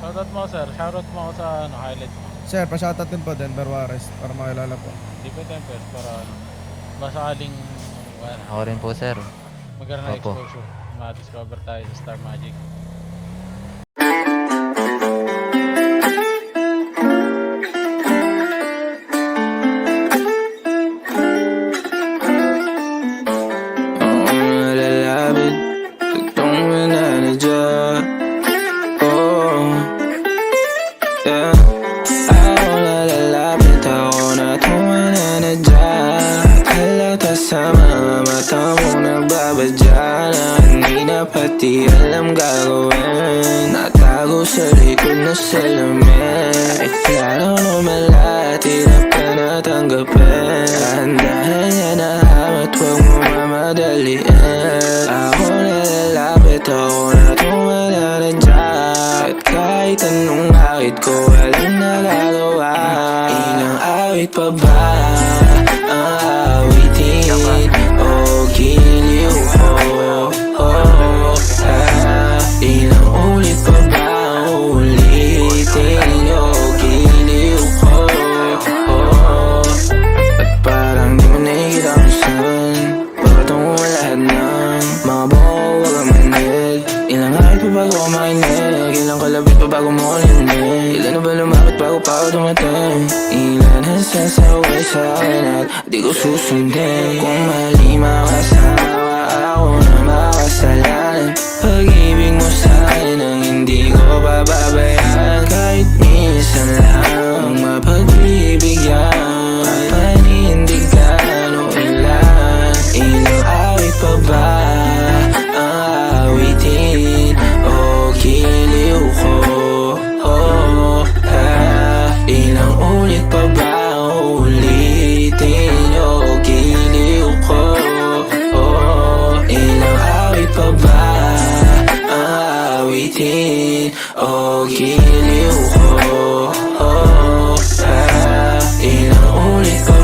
Shoutout mo sir, shoutout mo ako sa highlight mo. Sir, pa-shoutout din po Denver Juarez para makilala po. Di ba tempers para masakaling Ako rin po, sir. magkaroon ng Opo. exposure. Ma-discover tayo sa Star Magic. Malalapit itong mananadya. Oh, yeah. Ako nalalapit, ako na itong mananadya. Halata sa mga mata mo nagbabadya na hindi na pati alam gagawin. Natago sa likod na salamin. Ay klaro naman lahat, hirap ka na tanggapin. Dahan yan na hamat, huwag mo mamadaliin. Ako nalalapit, ako na itong mananadya. At kahit anong awit ko, walang nagagawa. Ilang awit pa ba ang awitin? O giliw ko, ilang ulit pa ba ang ulitin? O giliw ko, at parang di mo nakikita kung saan papatungo mo lahat ng mga buko, wag ang manid. Ilang awit pa bago ako makinig? Ilang kalabit pa bago mo kulinig? Ilan na ba lumapit bago pa ako dumating? Ilan ang sasaway sa akin at di ko susundin? Kung mali makasawa, ako na makasalanan. Pag-ibig mo sa akin ang hindi ko pababayaan. Kahit minsan lang mapagbibigyan, panindigan o ilan. Ilang awit pa ba ang awitin? O giliw ko, ilang ulit pa ba ang ulitin? O giliw ko, ilang awit pa ba ang awitin? O giliw ko, ilang ulit pa